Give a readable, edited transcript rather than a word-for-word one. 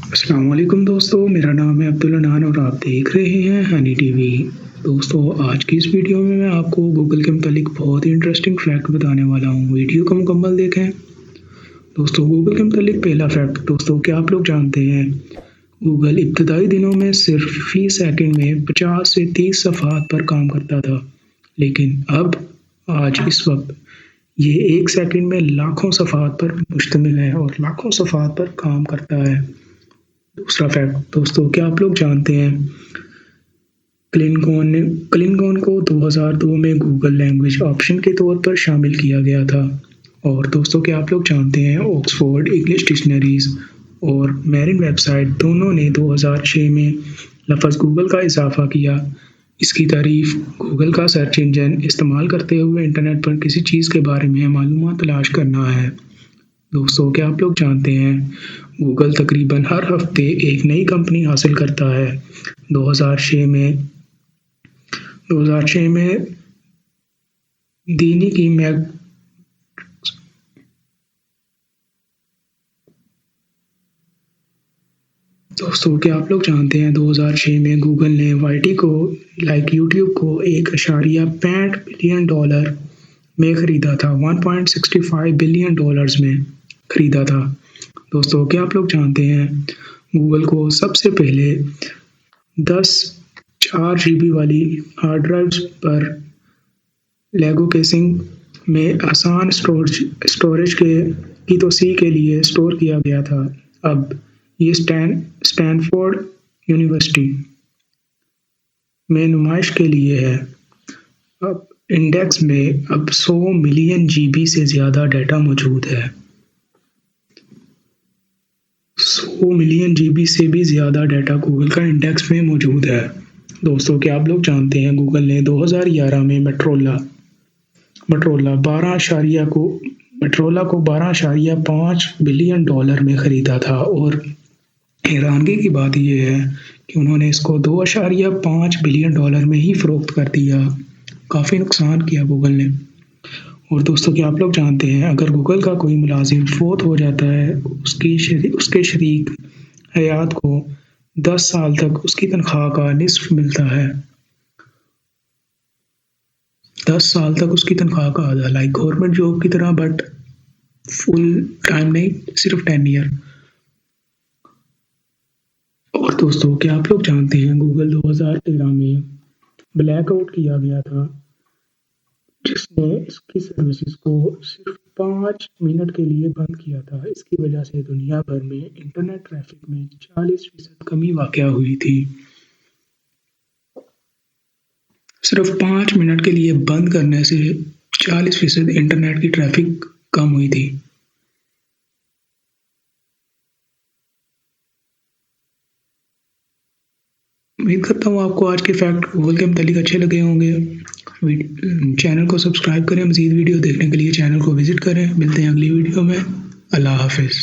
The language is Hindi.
अस्सलाम वालेकुम दोस्तों, मेरा नाम है अब्दुल अनान और आप देख रहे हैं हनी टीवी। दोस्तों, आज की इस वीडियो में मैं आपको गूगल के मुतालिक बहुत ही इंटरेस्टिंग फैक्ट बताने वाला हूँ। वीडियो को मुकम्मल देखें। दोस्तों, गूगल के मुतालिक पहला फैक्ट, दोस्तों क्या आप लोग जानते हैं गूगल इब्तदाई दिनों में सिर्फ फी सेकंड में 50 से 30 सफ़हात पर काम करता था, लेकिन अब आज इस वक्त ये 1 सेकंड में लाखों सफ़हात पर मुश्तमिल है और लाखों सफ़हात पर काम करता है। दूसरा फैक्ट, दोस्तों क्या आप लोग जानते हैं क्लिंगोन को 2002 में गूगल लैंग्वेज ऑप्शन के तौर पर शामिल किया गया था। और दोस्तों क्या आप लोग जानते हैं ऑक्सफोर्ड इंग्लिश डिक्शनरीज और मेरिन वेबसाइट दोनों ने 2006 में लफ्ज़ गूगल का इजाफा किया। इसकी तारीफ गूगल का सर्च इंजन इस्तेमाल करते हुए इंटरनेट पर किसी चीज़ के बारे में मालूमात तलाश करना है। दोस्तों क्या आप लोग जानते हैं गूगल तकरीबन हर हफ्ते एक नई कंपनी हासिल करता है। 2006 में दीनी की मैग दोस्तों क्या आप लोग जानते हैं 2006 में गूगल ने वाईटी को यूट्यूब को $1.65 बिलियन में खरीदा था। $1.65 बिलियन में खरीदा था। दोस्तों क्या आप लोग जानते हैं गूगल को सबसे पहले 10 4 GB वाली हार्ड ड्राइव्स पर लेगो केसिंग में आसान स्टोरेज की तोसी के लिए स्टोर किया गया था। अब ये स्टैनफोर्ड यूनिवर्सिटी में नुमाइश के लिए है। अब इंडेक्स में अब 100 मिलियन GB से ज़्यादा डाटा मौजूद है। 100 मिलियन GB से भी ज़्यादा डाटा गूगल का इंडेक्स में मौजूद है। दोस्तों क्या आप लोग जानते हैं गूगल ने 2011 में मेट्रोला को $12.5 बिलियन में ख़रीदा था। और हैरानगी की बात यह है कि उन्होंने इसको $2.5 बिलियन में ही फ़रोख्त कर दिया। काफ़ी नुकसान किया गूगल ने। और दोस्तों क्या आप लोग जानते हैं अगर गूगल का कोई मुलाजिम फ़ौत हो जाता है उसके शरीक हयात को 10 साल तक उसकी तनख्वाह का निस्फ मिलता है। 10 साल तक उसकी तनख्वाह का आधा, लाइक गवर्नमेंट जॉब की तरह, बट फुल टाइम नहीं, सिर्फ 10 ईयर। और दोस्तों क्या आप लोग जानते हैं गूगल 2013 में ब्लैकआउट किया गया था, जिसने इसकी सर्विसेज को सिर्फ 5 मिनट के लिए बंद किया था। इसकी वजह से दुनिया भर में इंटरनेट ट्रैफिक में 40% कमी वाक़या हुई थी। सिर्फ 5 मिनट के लिए बंद करने से 40% इंटरनेट की ट्रैफिक कम हुई थी। उम्मीद करता हूँ आपको आज के फैक्ट गूगल के मुतालिक अच्छे लगे होंगे। चैनल को सब्सक्राइब करें। मज़ीद वीडियो देखने के लिए चैनल को विज़िट करें। मिलते हैं अगली वीडियो में। अल्लाह हाफ़िज़।